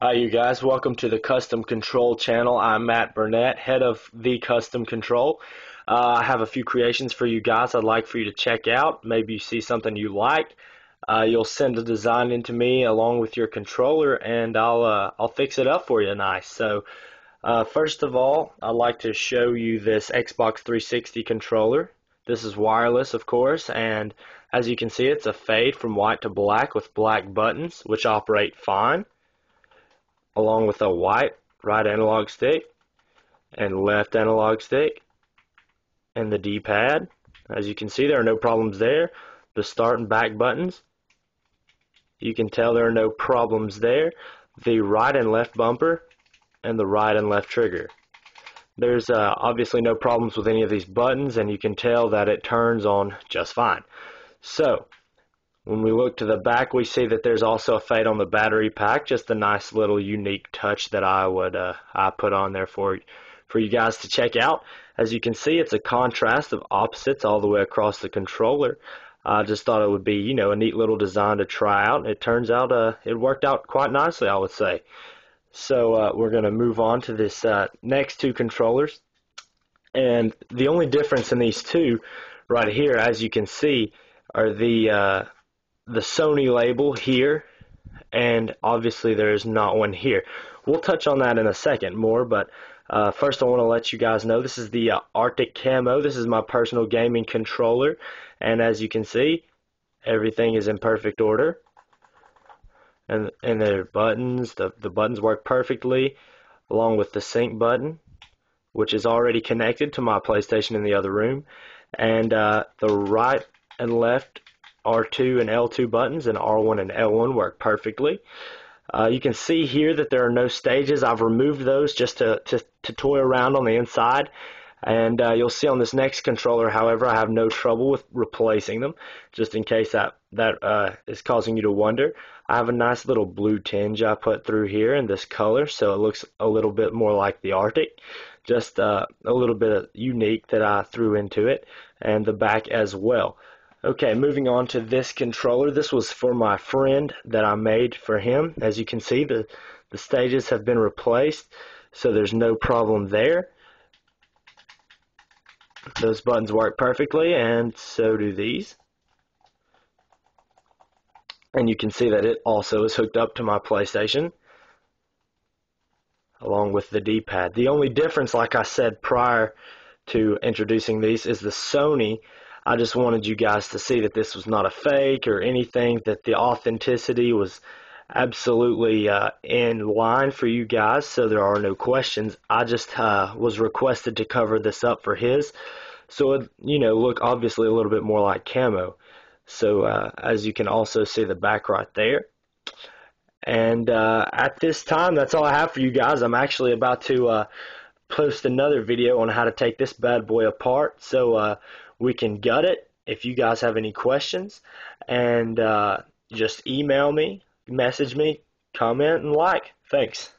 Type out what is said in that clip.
Hi, you guys. Welcome to the Custom Control channel. I'm Matt Burnett, head of the Custom Control. I have a few creations for you guys I'd like for you to check out. Maybe you see something you like. You'll send a design in to me along with your controller, and I'll fix it up for you nice. So first of all, I'd like to show you this Xbox 360 controller. This is wireless, of course, and as you can see, it's a fade from white to black with black buttons, which operate fine, along with a white right analog stick and left analog stick and the D-pad. As you can see, there are no problems there. The start and back buttons, you can tell there are no problems there. The right and left bumper and the right and left trigger. There's obviously no problems with any of these buttons, and you can tell that it turns on just fine. So when we look to the back, we see that there's also a fade on the battery pack, just a nice little unique touch that I put on there for you guys to check out. As you can see, it's a contrast of opposites all the way across the controller. I just thought it would be, a neat little design to try out. It turns out it worked out quite nicely, I would say. So we're going to move on to this next two controllers. And the only difference in these two right here, as you can see, are the Sony label here, and obviously there's not one here. We'll touch on that in a second more, but first I want to let you guys know this is the Arctic Camo. This is my personal gaming controller, and as you can see, everything is in perfect order. And their buttons, the buttons work perfectly, along with the sync button, which is already connected to my PlayStation in the other room, and the right and left R2 and L2 buttons and R1 and L1 work perfectly. You can see here that there are no stages. I've removed those just to toy around on the inside. And you'll see on this next controller, however, I have no trouble with replacing them, just in case that is causing you to wonder. I have a nice little blue tinge I put through here in this color, so it looks a little bit more like the Arctic. Just a little bit of unique that I threw into it, and the back as well. Okay, moving on to this controller. This was for my friend that I made for him. As you can see, the stages have been replaced, so there's no problem there. Those buttons work perfectly, and so do these. And you can see that it also is hooked up to my PlayStation, along with the D-pad. The only difference, like I said prior to introducing these, is the Sony. I just wanted you guys to see that this was not a fake or anything, that the authenticity was absolutely in line for you guys, so there are no questions. I just was requested to cover this up for his, so it, look obviously a little bit more like camo. So as you can also see the back right there. And at this time, that's all I have for you guys. I'm actually about to post another video on how to take this bad boy apart, so we can gut it. If you guys have any questions, and just email me, message me, comment, and like. Thanks.